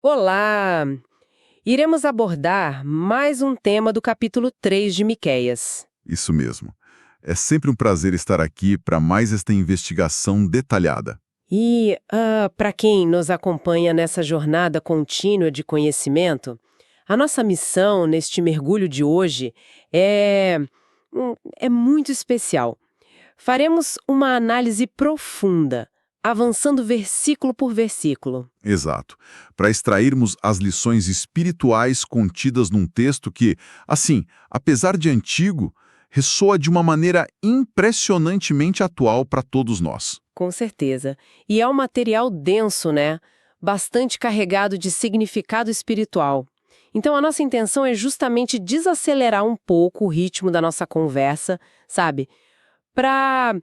Olá! Iremos abordar mais um tema do capítulo 3 de Miqueias. Isso mesmo. É sempre um prazer estar aqui para mais esta investigação detalhada. E, para quem nos acompanha nessa jornada contínua de conhecimento, a nossa missão neste mergulho de hoje é muito especial. Faremos uma análise profunda, avançando versículo por versículo. Exato. Para extrairmos as lições espirituais contidas num texto que, assim, apesar de antigo, ressoa de uma maneira impressionantemente atual para todos nós. Com certeza. E é um material denso, né? Bastante carregado de significado espiritual. Então, a nossa intenção é justamente desacelerar um pouco o ritmo da nossa conversa, sabe? Para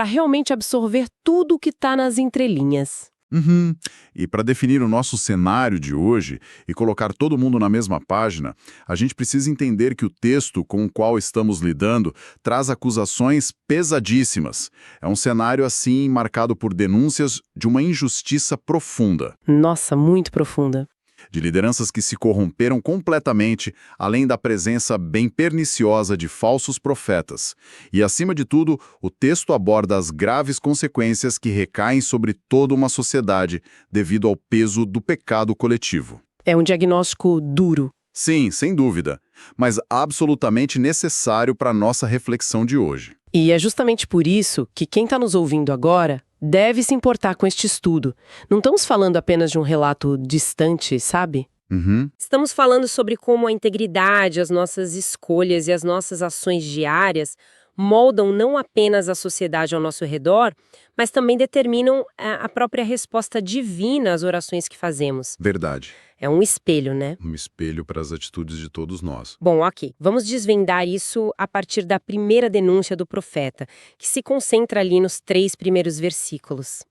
realmente absorver tudo o que está nas entrelinhas. Uhum. E para definir o nosso cenário de hoje e colocar todo mundo na mesma página, a gente precisa entender que o texto com o qual estamos lidando traz acusações pesadíssimas. É um cenário, assim, marcado por denúncias de uma injustiça profunda. Nossa, muito profunda. De lideranças que se corromperam completamente, além da presença bem perniciosa de falsos profetas. E, acima de tudo, o texto aborda as graves consequências que recaem sobre toda uma sociedade devido ao peso do pecado coletivo. É um diagnóstico duro. Sim, sem dúvida, mas absolutamente necessário para a nossa reflexão de hoje. E é justamente por isso que quem está nos ouvindo agora deve se importar com este estudo. Não estamos falando apenas de um relato distante, sabe? Uhum. Estamos falando sobre como a integridade, as nossas escolhas e as nossas ações diárias moldam não apenas a sociedade ao nosso redor, mas também determinam a própria resposta divina às orações que fazemos. Verdade. É um espelho, né? Um espelho para as atitudes de todos nós. Bom, ok. Vamos desvendar isso a partir da primeira denúncia do profeta, que se concentra ali nos 3 primeiros versículos.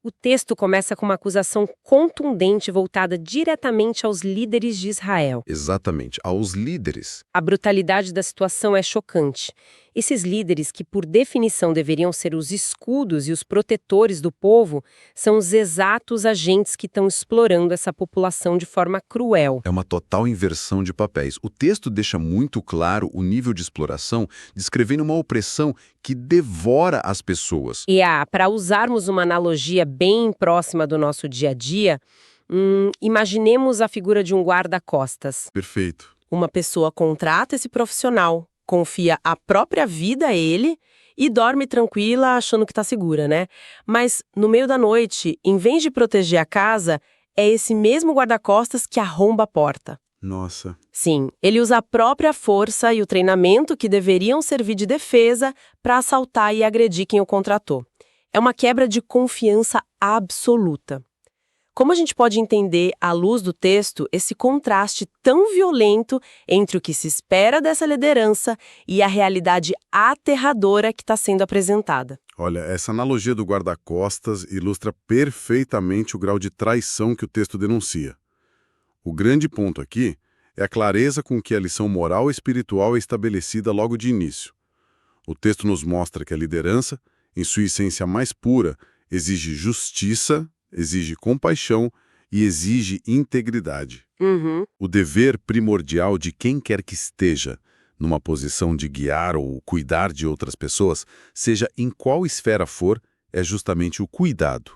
O texto começa com uma acusação contundente voltada diretamente aos líderes de Israel. Exatamente, aos líderes. A brutalidade da situação é chocante. Esses líderes, que por definição deveriam ser os escudos e os protetores do povo, são os exatos agentes que estão explorando essa população de forma cruel. É uma total inversão de papéis. O texto deixa muito claro o nível de exploração, descrevendo uma opressão que devora as pessoas. E para usarmos uma analogia bem próxima do nosso dia a dia, imaginemos a figura de um guarda-costas. Perfeito. Uma pessoa contrata esse profissional, confia a própria vida a ele e dorme tranquila achando que está segura, né? Mas no meio da noite, em vez de proteger a casa, é esse mesmo guarda-costas que arromba a porta. Nossa. Sim, ele usa a própria força e o treinamento que deveriam servir de defesa para assaltar e agredir quem o contratou. É uma quebra de confiança absoluta. Como a gente pode entender, à luz do texto, esse contraste tão violento entre o que se espera dessa liderança e a realidade aterradora que está sendo apresentada? Olha, essa analogia do guarda-costas ilustra perfeitamente o grau de traição que o texto denuncia. O grande ponto aqui é a clareza com que a lição moral e espiritual é estabelecida logo de início. O texto nos mostra que a liderança, em sua essência mais pura, exige justiça, exige compaixão e exige integridade. O dever primordial de quem quer que esteja numa posição de guiar ou cuidar de outras pessoas, seja em qual esfera for, é justamente o cuidado.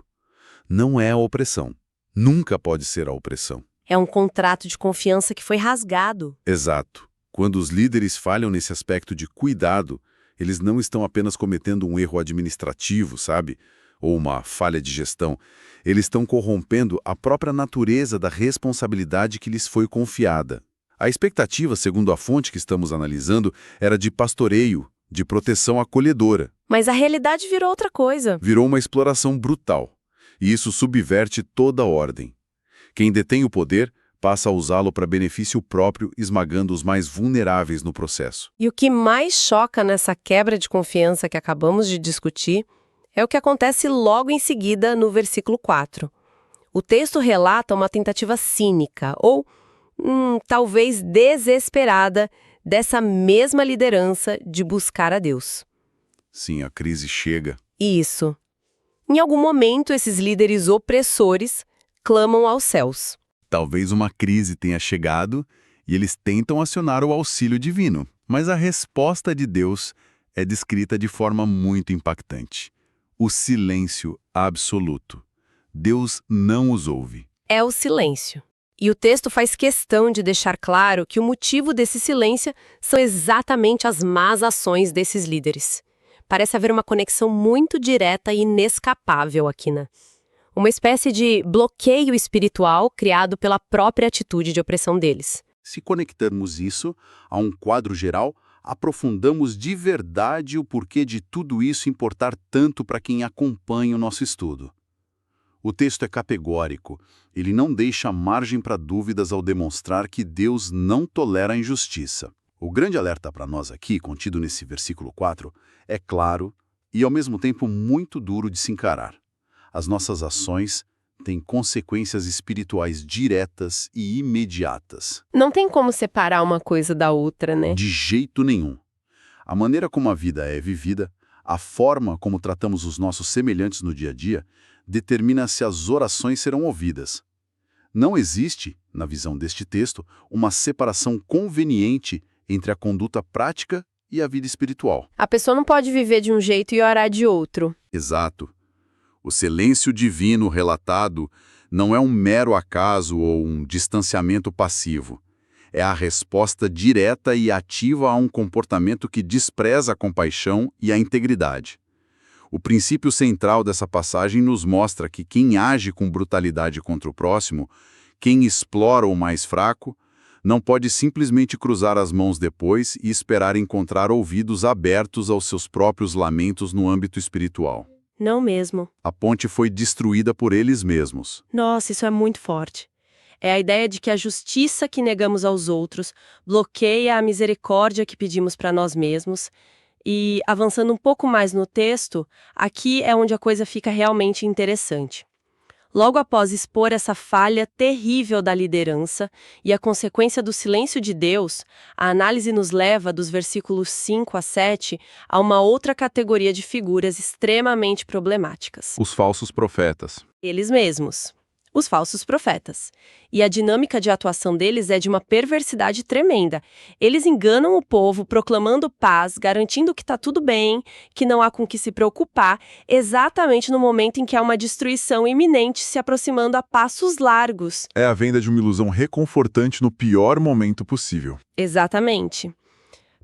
Não é a opressão. Nunca pode ser a opressão. É um contrato de confiança que foi rasgado. Exato. Quando os líderes falham nesse aspecto de cuidado, eles não estão apenas cometendo um erro administrativo, sabe? Ou uma falha de gestão. Eles estão corrompendo a própria natureza da responsabilidade que lhes foi confiada. A expectativa, segundo a fonte que estamos analisando, era de pastoreio, de proteção acolhedora. Mas a realidade virou outra coisa. Virou uma exploração brutal. E isso subverte toda a ordem. Quem detém o poder passa a usá-lo para benefício próprio, esmagando os mais vulneráveis no processo. E o que mais choca nessa quebra de confiança que acabamos de discutir é o que acontece logo em seguida no versículo 4. O texto relata uma tentativa cínica, ou talvez desesperada, dessa mesma liderança de buscar a Deus. Sim, a crise chega. Isso. Em algum momento, esses líderes opressores clamam aos céus. Talvez uma crise tenha chegado e eles tentam acionar o auxílio divino, mas a resposta de Deus é descrita de forma muito impactante. O silêncio absoluto. Deus não os ouve. É o silêncio. E o texto faz questão de deixar claro que o motivo desse silêncio são exatamente as más ações desses líderes. Parece haver uma conexão muito direta e inescapável aqui, né? Uma espécie de bloqueio espiritual criado pela própria atitude de opressão deles. Se conectarmos isso a um quadro geral, aprofundamos de verdade o porquê de tudo isso importar tanto para quem acompanha o nosso estudo. O texto é categórico, ele não deixa margem para dúvidas ao demonstrar que Deus não tolera a injustiça. O grande alerta para nós aqui, contido nesse versículo 4, é claro e ao mesmo tempo muito duro de se encarar. As nossas ações têm consequências espirituais diretas e imediatas. Não tem como separar uma coisa da outra, né? De jeito nenhum. A maneira como a vida é vivida, a forma como tratamos os nossos semelhantes no dia a dia, determina se as orações serão ouvidas. Não existe, na visão deste texto, uma separação conveniente entre a conduta prática e a vida espiritual. A pessoa não pode viver de um jeito e orar de outro. Exato. O silêncio divino relatado não é um mero acaso ou um distanciamento passivo. É a resposta direta e ativa a um comportamento que despreza a compaixão e a integridade. O princípio central dessa passagem nos mostra que quem age com brutalidade contra o próximo, quem explora o mais fraco, não pode simplesmente cruzar as mãos depois e esperar encontrar ouvidos abertos aos seus próprios lamentos no âmbito espiritual. Não mesmo. A ponte foi destruída por eles mesmos. Nossa, isso é muito forte. É a ideia de que a justiça que negamos aos outros bloqueia a misericórdia que pedimos para nós mesmos. E, avançando um pouco mais no texto, aqui é onde a coisa fica realmente interessante. Logo após expor essa falha terrível da liderança e a consequência do silêncio de Deus, a análise nos leva, dos versículos 5 a 7, a uma outra categoria de figuras extremamente problemáticas. Os falsos profetas. Eles mesmos. Os falsos profetas. E a dinâmica de atuação deles é de uma perversidade tremenda. Eles enganam o povo, proclamando paz, garantindo que está tudo bem, que não há com que se preocupar, exatamente no momento em que há uma destruição iminente se aproximando a passos largos. É a venda de uma ilusão reconfortante no pior momento possível. Exatamente.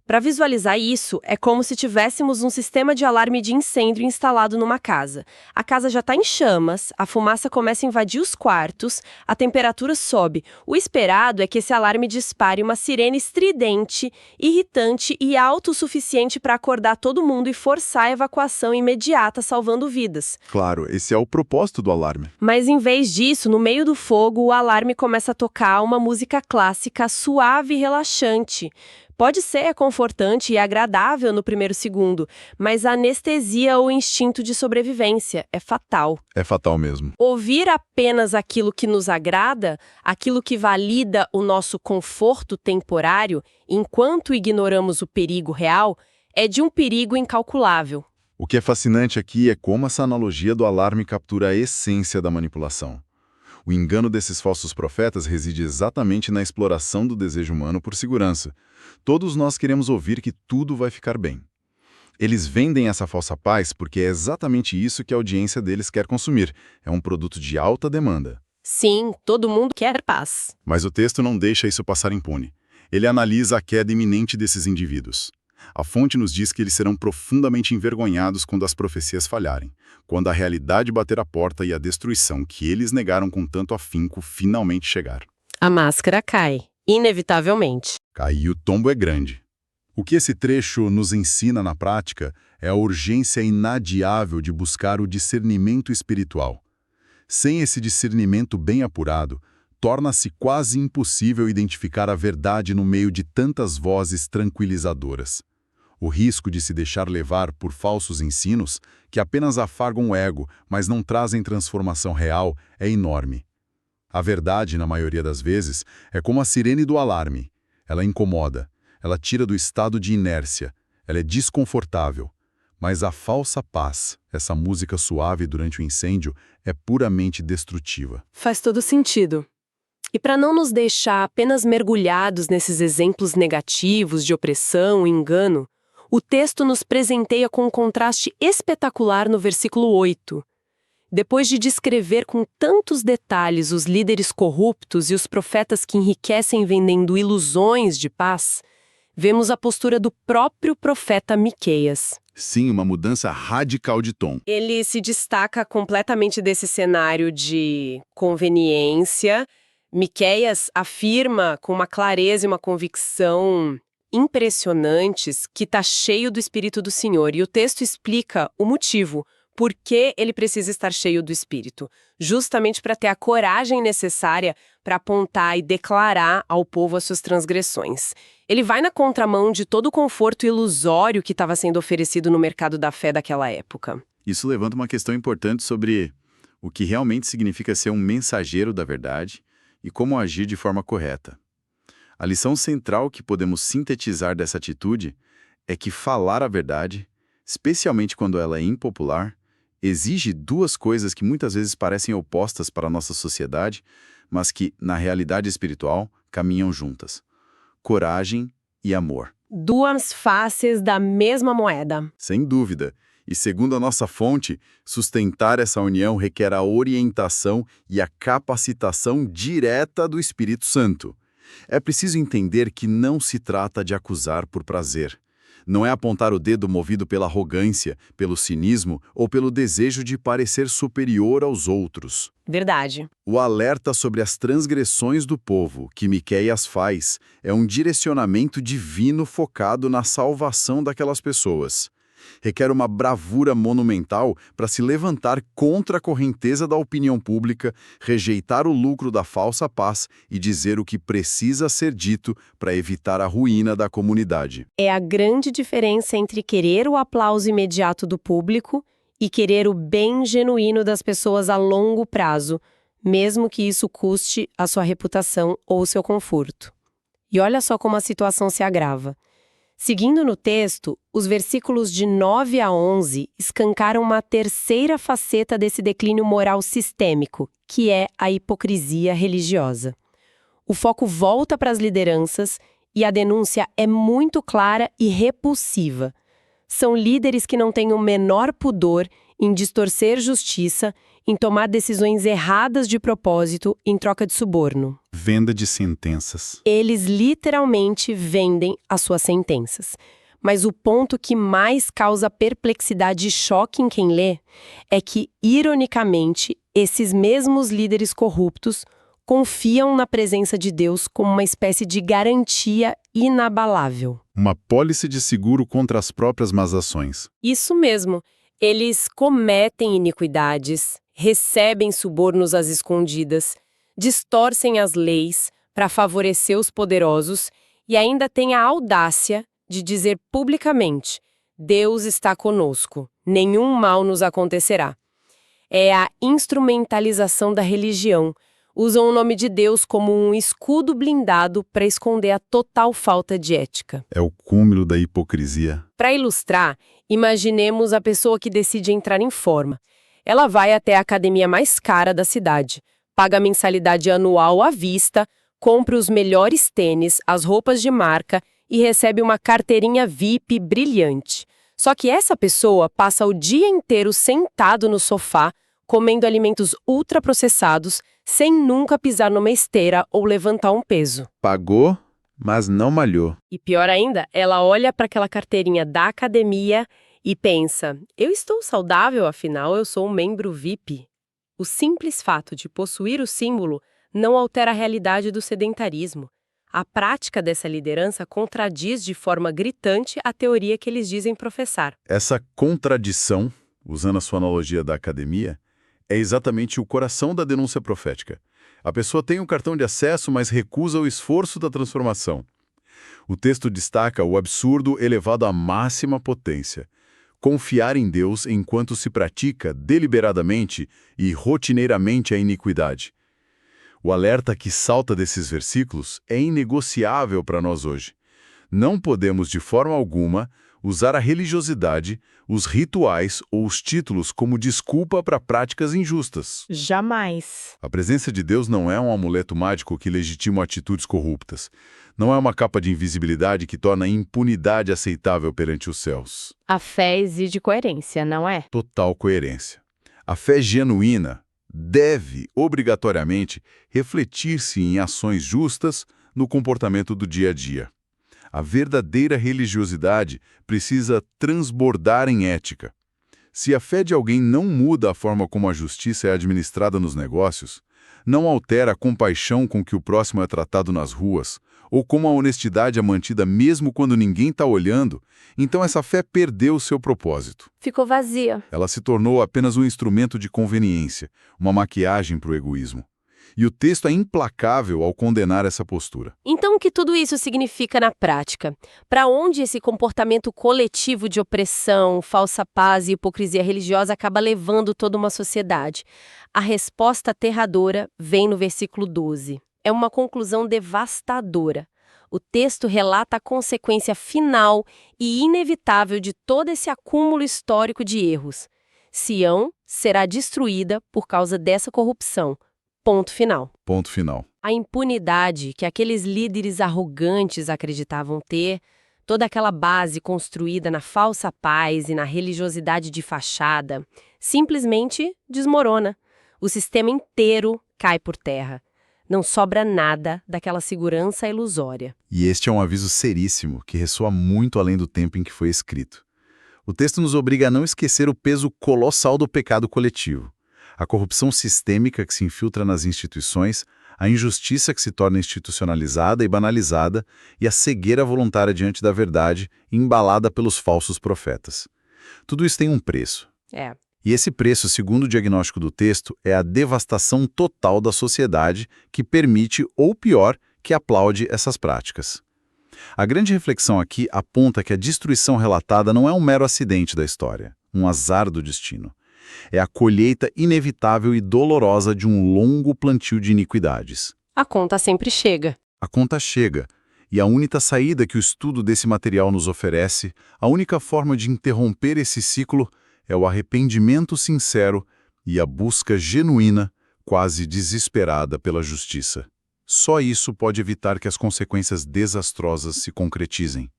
Para visualizar isso, é como se tivéssemos um sistema de alarme de incêndio instalado numa casa. A casa já está em chamas, a fumaça começa a invadir os quartos, a temperatura sobe. O esperado é que esse alarme dispare uma sirene estridente, irritante e autossuficiente para acordar todo mundo e forçar a evacuação imediata, salvando vidas. Claro, esse é o propósito do alarme. Mas em vez disso, no meio do fogo, o alarme começa a tocar uma música clássica suave e relaxante. Pode ser confortante e agradável no primeiro segundo, mas a anestesia ou instinto de sobrevivência é fatal. É fatal mesmo. Ouvir apenas aquilo que nos agrada, aquilo que valida o nosso conforto temporário, enquanto ignoramos o perigo real, é de um perigo incalculável. O que é fascinante aqui é como essa analogia do alarme captura a essência da manipulação. O engano desses falsos profetas reside exatamente na exploração do desejo humano por segurança. Todos nós queremos ouvir que tudo vai ficar bem. Eles vendem essa falsa paz porque é exatamente isso que a audiência deles quer consumir. É um produto de alta demanda. Sim, todo mundo quer paz. Mas o texto não deixa isso passar impune. Ele analisa a queda iminente desses indivíduos. A fonte nos diz que eles serão profundamente envergonhados quando as profecias falharem, quando a realidade bater a porta e a destruição que eles negaram com tanto afinco finalmente chegar. A máscara cai, inevitavelmente. Cair o tombo é grande. O que esse trecho nos ensina na prática é a urgência inadiável de buscar o discernimento espiritual. Sem esse discernimento bem apurado, torna-se quase impossível identificar a verdade no meio de tantas vozes tranquilizadoras. O risco de se deixar levar por falsos ensinos, que apenas afagam o ego, mas não trazem transformação real, é enorme. A verdade, na maioria das vezes, é como a sirene do alarme. Ela incomoda, ela tira do estado de inércia, ela é desconfortável, Mas a falsa paz, essa música suave durante o incêndio, é puramente destrutiva. Faz todo sentido. E para não nos deixar apenas mergulhados nesses exemplos negativos de opressão e engano, o texto nos presenteia com um contraste espetacular no versículo 8. Depois de descrever com tantos detalhes os líderes corruptos e os profetas que enriquecem vendendo ilusões de paz, vemos a postura do próprio profeta Miqueias. Sim, uma mudança radical de tom. Ele se destaca completamente desse cenário de conveniência. Miqueias afirma com uma clareza e uma convicção impressionantes que está cheio do Espírito do Senhor. E o texto explica o motivo. Por que ele precisa estar cheio do Espírito? Justamente para ter a coragem necessária para apontar e declarar ao povo as suas transgressões. Ele vai na contramão de todo o conforto ilusório que estava sendo oferecido no mercado da fé daquela época. Isso levanta uma questão importante sobre o que realmente significa ser um mensageiro da verdade e como agir de forma correta. A lição central que podemos sintetizar dessa atitude é que falar a verdade, especialmente quando ela é impopular, exige duas coisas que muitas vezes parecem opostas para a nossa sociedade, mas que, na realidade espiritual, caminham juntas: coragem e amor. Duas faces da mesma moeda. Sem dúvida. E segundo a nossa fonte, sustentar essa união requer a orientação e a capacitação direta do Espírito Santo. É preciso entender que não se trata de acusar por prazer. Não é apontar o dedo movido pela arrogância, pelo cinismo ou pelo desejo de parecer superior aos outros. Verdade. O alerta sobre as transgressões do povo, que Miqueias faz, é um direcionamento divino focado na salvação daquelas pessoas. Requer uma bravura monumental para se levantar contra a correnteza da opinião pública, rejeitar o lucro da falsa paz e dizer o que precisa ser dito para evitar a ruína da comunidade. É a grande diferença entre querer o aplauso imediato do público e querer o bem genuíno das pessoas a longo prazo, mesmo que isso custe a sua reputação ou o seu conforto. E olha só como a situação se agrava. Seguindo no texto, os versículos de 9 a 11 escancaram uma terceira faceta desse declínio moral sistêmico, que é a hipocrisia religiosa. O foco volta para as lideranças e a denúncia é muito clara e repulsiva. São líderes que não têm o menor pudor em distorcer justiça, em tomar decisões erradas de propósito em troca de suborno. Venda de sentenças. Eles literalmente vendem as suas sentenças. Mas o ponto que mais causa perplexidade e choque em quem lê é que, ironicamente, esses mesmos líderes corruptos confiam na presença de Deus como uma espécie de garantia inabalável. Uma pólice de seguro contra as próprias más ações. Isso mesmo. Eles cometem iniquidades, recebem subornos às escondidas, distorcem as leis para favorecer os poderosos e ainda têm a audácia de dizer publicamente: Deus está conosco, nenhum mal nos acontecerá. É a instrumentalização da religião. Usam o nome de Deus como um escudo blindado para esconder a total falta de ética. É o cúmulo da hipocrisia. Para ilustrar, imaginemos a pessoa que decide entrar em forma. Ela vai até a academia mais cara da cidade, paga a mensalidade anual à vista, compra os melhores tênis, as roupas de marca e recebe uma carteirinha VIP brilhante. Só que essa pessoa passa o dia inteiro sentado no sofá, comendo alimentos ultraprocessados, sem nunca pisar numa esteira ou levantar um peso. Pagou, mas não malhou. E pior ainda, ela olha para aquela carteirinha da academia e pensa: eu estou saudável, afinal eu sou um membro VIP. O simples fato de possuir o símbolo não altera a realidade do sedentarismo. A prática dessa liderança contradiz de forma gritante a teoria que eles dizem professar. Essa contradição, usando a sua analogia da academia, é exatamente o coração da denúncia profética. A pessoa tem um cartão de acesso, mas recusa o esforço da transformação. O texto destaca o absurdo elevado à máxima potência. Confiar em Deus enquanto se pratica deliberadamente e rotineiramente a iniquidade. O alerta que salta desses versículos é inegociável para nós hoje. Não podemos, de forma alguma, Usar a religiosidade, os rituais ou os títulos como desculpa para práticas injustas. Jamais. A presença de Deus não é um amuleto mágico que legitima atitudes corruptas. Não é uma capa de invisibilidade que torna a impunidade aceitável perante os céus. A fé exige coerência, não é? Total coerência. A fé genuína deve, obrigatoriamente, refletir-se em ações justas no comportamento do dia a dia. A verdadeira religiosidade precisa transbordar em ética. Se a fé de alguém não muda a forma como a justiça é administrada nos negócios, não altera a compaixão com que o próximo é tratado nas ruas, ou como a honestidade é mantida mesmo quando ninguém está olhando, então essa fé perdeu seu propósito. Ficou vazia. Ela se tornou apenas um instrumento de conveniência, uma maquiagem para o egoísmo. E o texto é implacável ao condenar essa postura. Então, o que tudo isso significa na prática? Para onde esse comportamento coletivo de opressão, falsa paz e hipocrisia religiosa acaba levando toda uma sociedade? A resposta aterradora vem no versículo 12. É uma conclusão devastadora. O texto relata a consequência final e inevitável de todo esse acúmulo histórico de erros. Sião será destruída por causa dessa corrupção. Ponto final. Ponto final. A impunidade que aqueles líderes arrogantes acreditavam ter, toda aquela base construída na falsa paz e na religiosidade de fachada, simplesmente desmorona. O sistema inteiro cai por terra. Não sobra nada daquela segurança ilusória. E este é um aviso seríssimo que ressoa muito além do tempo em que foi escrito. O texto nos obriga a não esquecer o peso colossal do pecado coletivo. A corrupção sistêmica que se infiltra nas instituições, a injustiça que se torna institucionalizada e banalizada e a cegueira voluntária diante da verdade, embalada pelos falsos profetas. Tudo isso tem um preço. E esse preço, segundo o diagnóstico do texto, é a devastação total da sociedade que permite, ou pior, que aplaude essas práticas. A grande reflexão aqui aponta que a destruição relatada não é um mero acidente da história, um azar do destino. É a colheita inevitável e dolorosa de um longo plantio de iniquidades. A conta sempre chega. A conta chega, e a única saída que o estudo desse material nos oferece, a única forma de interromper esse ciclo, é o arrependimento sincero e a busca genuína, quase desesperada pela justiça. Só isso pode evitar que as consequências desastrosas se concretizem.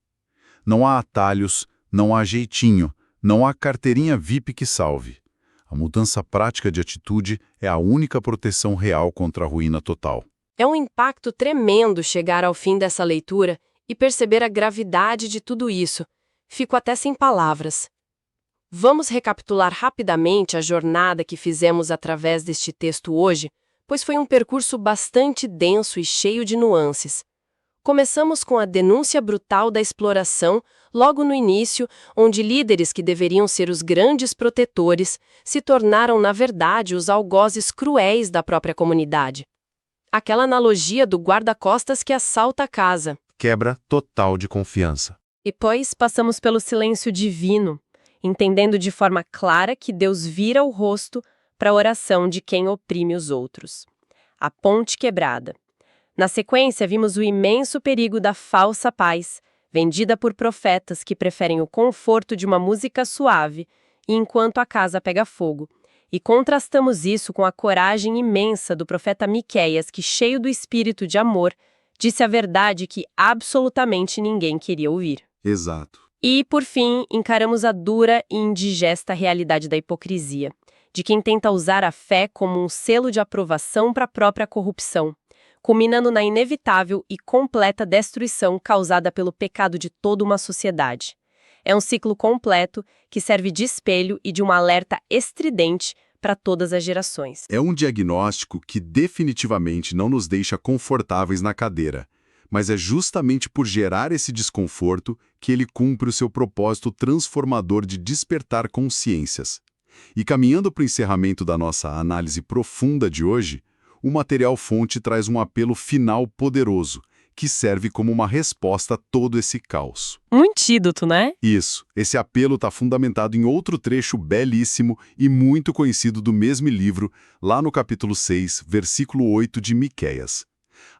Não há atalhos, não há jeitinho, não há carteirinha VIP que salve. A mudança prática de atitude é a única proteção real contra a ruína total. É um impacto tremendo chegar ao fim dessa leitura e perceber a gravidade de tudo isso. Fico até sem palavras. Vamos recapitular rapidamente a jornada que fizemos através deste texto hoje, pois foi um percurso bastante denso e cheio de nuances. Começamos com a denúncia brutal da exploração, logo no início, onde líderes que deveriam ser os grandes protetores se tornaram, na verdade, os algozes cruéis da própria comunidade. Aquela analogia do guarda-costas que assalta a casa. Quebra total de confiança. E depois passamos pelo silêncio divino, entendendo de forma clara que Deus vira o rosto para a oração de quem oprime os outros. A ponte quebrada. Na sequência, vimos o imenso perigo da falsa paz, vendida por profetas que preferem o conforto de uma música suave enquanto a casa pega fogo. E contrastamos isso com a coragem imensa do profeta Miqueias, que, cheio do espírito de amor, disse a verdade que absolutamente ninguém queria ouvir. Exato. E, por fim, encaramos a dura e indigesta realidade da hipocrisia, de quem tenta usar a fé como um selo de aprovação para a própria corrupção, culminando na inevitável e completa destruição causada pelo pecado de toda uma sociedade. É um ciclo completo que serve de espelho e de um alerta estridente para todas as gerações. É um diagnóstico que definitivamente não nos deixa confortáveis na cadeira, mas é justamente por gerar esse desconforto que ele cumpre o seu propósito transformador de despertar consciências. E caminhando para o encerramento da nossa análise profunda de hoje, o material-fonte traz um apelo final poderoso, que serve como uma resposta a todo esse caos. Um antídoto, né? Isso. Esse apelo está fundamentado em outro trecho belíssimo e muito conhecido do mesmo livro, lá no capítulo 6, versículo 8 de Miqueias.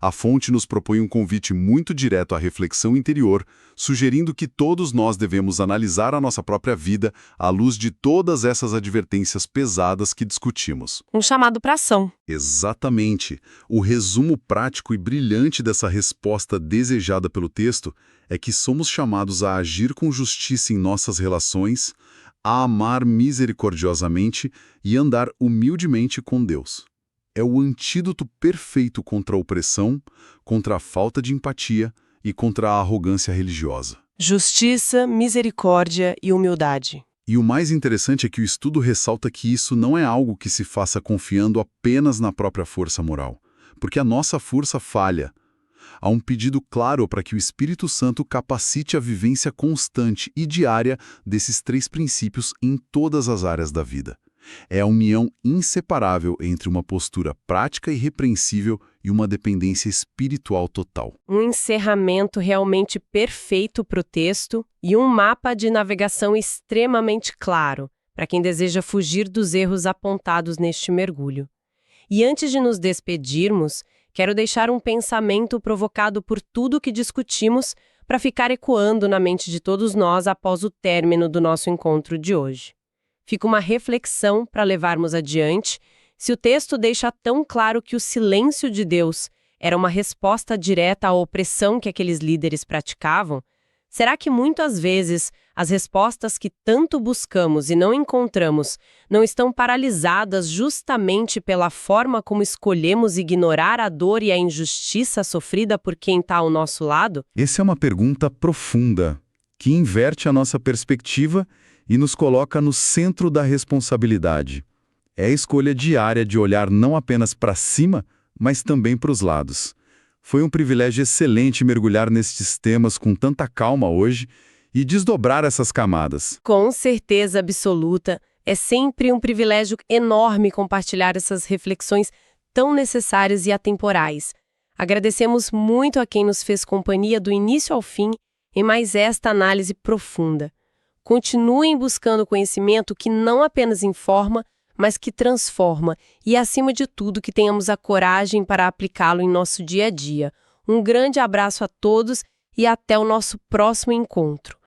A fonte nos propõe um convite muito direto à reflexão interior, sugerindo que todos nós devemos analisar a nossa própria vida à luz de todas essas advertências pesadas que discutimos. Um chamado para ação. Exatamente. O resumo prático e brilhante dessa resposta desejada pelo texto é que somos chamados a agir com justiça em nossas relações, a amar misericordiosamente e andar humildemente com Deus. É o antídoto perfeito contra a opressão, contra a falta de empatia e contra a arrogância religiosa. Justiça, misericórdia e humildade. E o mais interessante é que o estudo ressalta que isso não é algo que se faça confiando apenas na própria força moral, porque a nossa força falha. Há um pedido claro para que o Espírito Santo capacite a vivência constante e diária desses 3 princípios em todas as áreas da vida. É a união inseparável entre uma postura prática e repreensível e uma dependência espiritual total. Um encerramento realmente perfeito para o texto e um mapa de navegação extremamente claro para quem deseja fugir dos erros apontados neste mergulho. E antes de nos despedirmos, quero deixar um pensamento provocado por tudo que discutimos para ficar ecoando na mente de todos nós após o término do nosso encontro de hoje. Fica uma reflexão para levarmos adiante se o texto deixa tão claro que o silêncio de Deus era uma resposta direta à opressão que aqueles líderes praticavam. Será que muitas vezes as respostas que tanto buscamos e não encontramos não estão paralisadas justamente pela forma como escolhemos ignorar a dor e a injustiça sofrida por quem está ao nosso lado? Essa é uma pergunta profunda, que inverte a nossa perspectiva e nos coloca no centro da responsabilidade. É a escolha diária de olhar não apenas para cima, mas também para os lados. Foi um privilégio excelente mergulhar nestes temas com tanta calma hoje e desdobrar essas camadas. Com certeza absoluta, é sempre um privilégio enorme compartilhar essas reflexões tão necessárias e atemporais. Agradecemos muito a quem nos fez companhia do início ao fim em mais esta análise profunda. Continuem buscando conhecimento que não apenas informa, mas que transforma e, acima de tudo, que tenhamos a coragem para aplicá-lo em nosso dia a dia. Um grande abraço a todos e até o nosso próximo encontro.